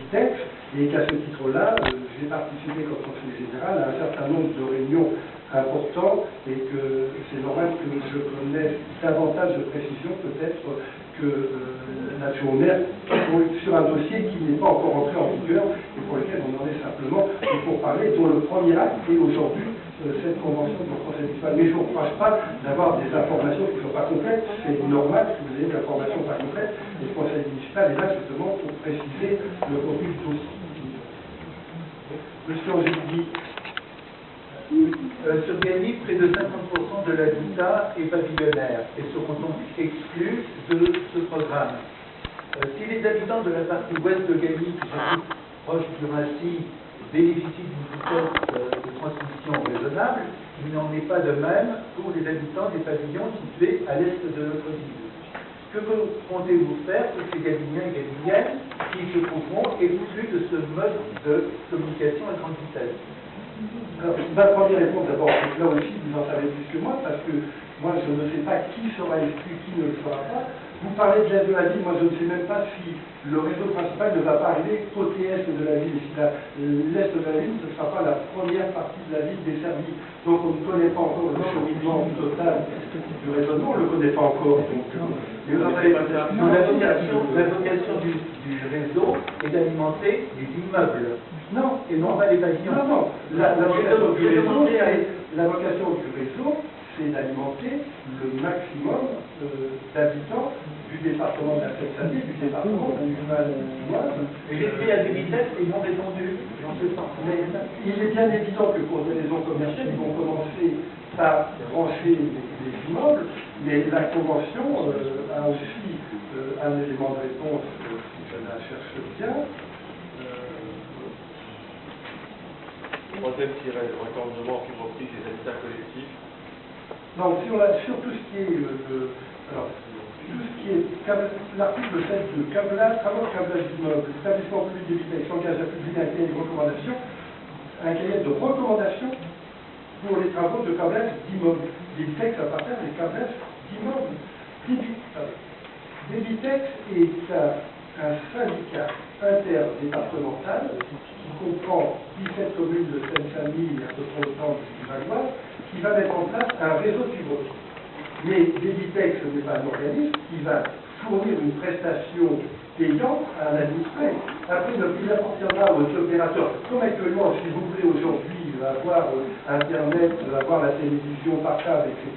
texte, et qu'à ce titre-là, j'ai participé comme conseiller général à un certain nombre de réunions importantes et que c'est normal que je connaisse davantage de précisions peut-être que l'adjoint au maire sur un dossier qui n'est pas encore entré en vigueur et pour lequel on en est simplement pour parler, dont le premier acte est aujourd'hui cette convention du conseil municipal. Mais je ne vous reproche pas d'avoir des informations qui ne sont pas complètes, c'est normal que vous ayez des informations pas complètes, et le conseil municipal est là justement pour préciser le contenu du dossier. Monsieur Angélique. Sur Gagny, près de 50% de l'habitat est pavillonnaire et seront donc exclus de ce programme. Si les habitants de la partie ouest de Gagny, qui sont proches du Rassis, bénéficient d'une vitesse de transmission raisonnable, il n'en est pas de même pour les habitants des pavillons situés à l'est de notre ville. Que comptez-vous faire pour ces Gagnyens et Gagnyennes qui se trouveront exclus de ce mode de communication à grande vitesse? Alors, ma première réponse d'abord, c'est que là aussi vous en savez plus que moi, parce que moi je ne sais pas qui sera exclu, qui ne le sera pas. Vous parlez de l'est de la ville, moi je ne sais même pas si le réseau principal ne va pas arriver côté est de la ville. Si l'est de la ville, ce ne sera pas la première partie de la ville desservie. Donc on ne connaît pas encore le cheminement total du raisonnement, on ne le connaît pas encore. Donc, la vocation du réseau est d'alimenter les immeubles. Non, et non pas les pavillons. Non, la vocation du réseau, c'est d'alimenter le maximum d'habitants du département de la Seine-Saint-Denis, du département du Val-d'Oise. Et les prix à des vitesses ils vont descendu, j'en sais pas. Mais il est bien évident que pour des raisons commerciales, ils vont commencer par brancher les immeubles, mais la Convention a aussi un élément de réponse, si je la cherche bien. Troisième tiret, le raccordement en fibre optique des habitats collectifs. Donc sur tout ce qui est alors, tout ce qui est l'article 7 de câblage, travaux de câblage d'immeuble, l'établissement public d'habitat s'engage à publier un cahier de recommandation pour les travaux de câblage d'immeuble. L'Ebitex appartient à des câblages d'immeuble. L'Ebitex est un syndicat interdépartemental qui comprend 17 communes de Seine-Saint-Denis et à peu près autant du Val-d'Oise, qui va mettre en place un réseau de fibre optique. Mais l'Ebitex n'est pas un organisme qui va fournir une prestation payante à un administré. Après, il appartiendra aux opérateurs. Comme actuellement, si vous voulez aujourd'hui avoir Internet, avoir la télévision par câble, etc.,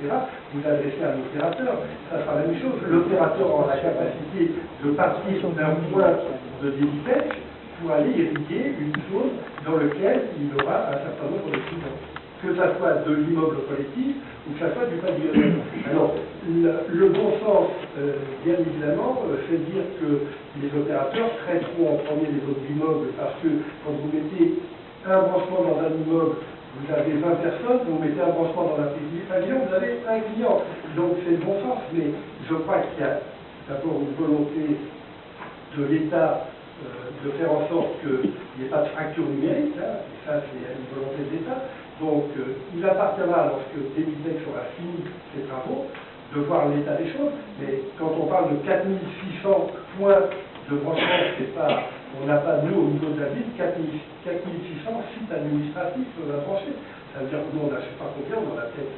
vous adressez à un opérateur. Ça sera la même chose. L'opérateur aura la capacité de partir d'un point de l'Ebitex pour aller irriguer une zone dans laquelle il aura un certain nombre de clients. Que ça soit de l'immeuble collectif ou que ça soit du pavillon. Alors, le bon sens, bien évidemment, fait dire que les opérateurs traiteront en premier les autres immeubles parce que quand vous mettez un branchement dans un immeuble, vous avez 20 personnes, vous mettez un branchement dans un pavillon, vous avez un client. Donc c'est le bon sens, mais je crois qu'il y a d'abord une volonté de l'État de faire en sorte qu'il n'y ait pas de fracture numérique, hein, et ça c'est une volonté de l'État. Donc il appartiendra, lorsque Ebitex aura fini ses travaux, de voir l'état des choses, mais quand on parle de 4600 points de branchement, on n'a pas, nous, au niveau de la ville, 4600 sites administratifs à brancher. Ça veut dire que nous, on a, je ne sais pas combien, on en a peut-être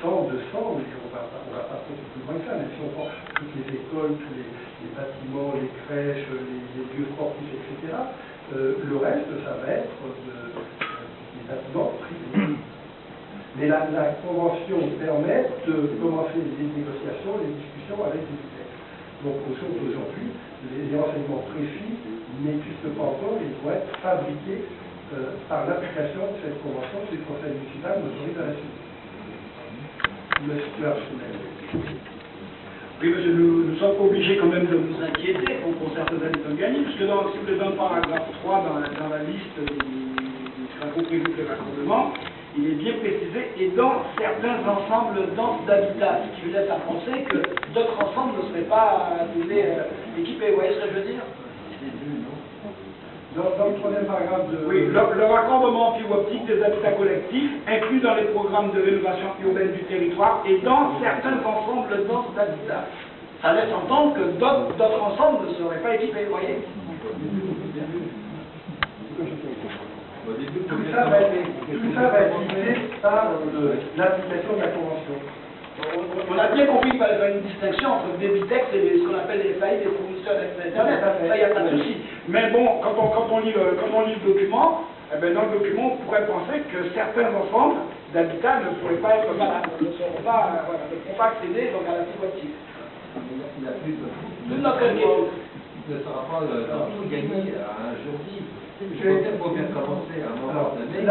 100, 200, mais on va pas compter plus loin que ça, mais si on prend toutes les écoles, tous les bâtiments, les crèches, les lieux sportifs, etc., le reste, ça va être des bâtiments privés. Mais la convention permet de commencer les négociations, les discussions avec les Ebitex. Donc au jour d'aujourd'hui, les renseignements précis n'existent pas encore, ils vont être fabriqués par l'application de cette convention que le conseil municipal nous autorise à la suite. Monsieur Archinel. Oui, monsieur, nous sommes obligés quand même de nous inquiéter pour certaines années de Gagny, puisque si vous êtes dans le paragraphe 3, dans la liste des travaux prévus pour le raccordement, il est bien précisé, et dans certains ensembles denses d'habitat, ce qui vous laisse à penser que d'autres ensembles ne seraient pas équipés. Vous voyez ce que je veux dire? Dans le troisième paragraphe de... Oui, le raccordement en fibre optique des habitats collectifs inclus dans les programmes de rénovation urbaine du territoire et dans certains ensembles denses d'habitat. Ça laisse entendre que d'autres ensembles ne seraient pas équipés, vous voyez? Tout ça va être guidé par l'application de la Convention. On a bien compris qu'il fallait faire une distinction entre Débitex et ce qu'on appelle les FAI des fournisseurs d'accès Internet. Ça, il n'y a pas de souci. Mais bon, quand on lit le document, eh ben, dans le document, on pourrait penser que certains ensembles d'habitat ne pourraient pas être valables, ne pourront pas accéder donc, à la fibre optique. Il y a plus de... Toute notre inquiétude. Il ne sera pas tout gagné à un jour J. Il faut bien commencer à un moment donné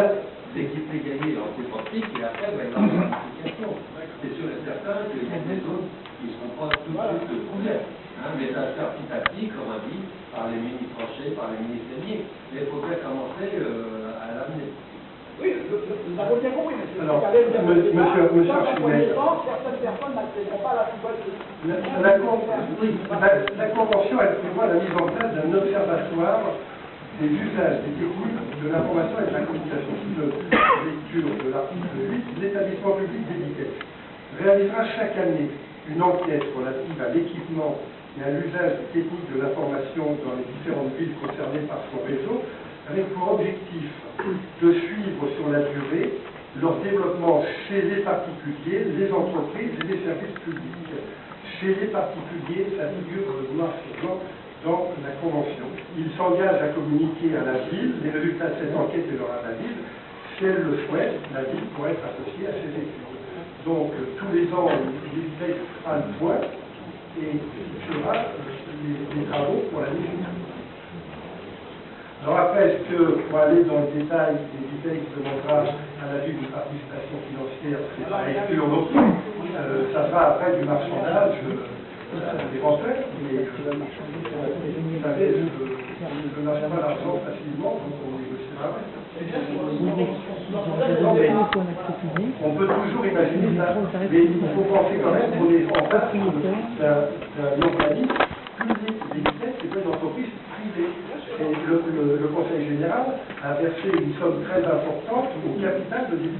d'équiper gagner en fibre optique et après, il va y avoir une application. C'est sûr et certain qu'il y a des zones qui ne seront pas tout de suite couvertes. Mais ça va se faire petit à petit, comme on dit, par les mini-tranchées, par les mini-saignées. Mais il faut bien commencer à l'amener. Oui, nous avons bien compris, mais Alors, monsieur Archimède, certaines personnes n'accéderont pas à la fibre optique. la Convention, elle prévoit la mise en place d'un observatoire des usages, des techniques de l'information et de la communication. Sous le lecture de l'article 8, l'établissement public Débitex réalisera chaque année une enquête relative à l'équipement et à l'usage des techniques de l'information dans les différentes villes concernées par son réseau, avec pour objectif de suivre sur la durée leur développement chez les particuliers, les entreprises et les services publics. Chez les particuliers, ça figure noir sur blanc dans la Convention. Il s'engage à communiquer à la ville les résultats de cette enquête et leur analyse. Si elle le souhaite, la ville pourrait être associée à ces études. Donc, tous les ans, l'État fera le point et fera les travaux pour l'année suivante. Alors après, est-ce que, pour aller dans le détail, l'État demandera à la ville une participation financière, c'est pas exclure non plus. Ça sera après du marchandage éventuel, mais vous savez, je n'arrive pas l'argent facilement, donc on négociera. On peut toujours imaginer ça, mais il faut penser quand même qu'on est en face d'un organisme public. L'État, c'est pas une entreprise privée. Et le Conseil général a versé une somme très importante au capital de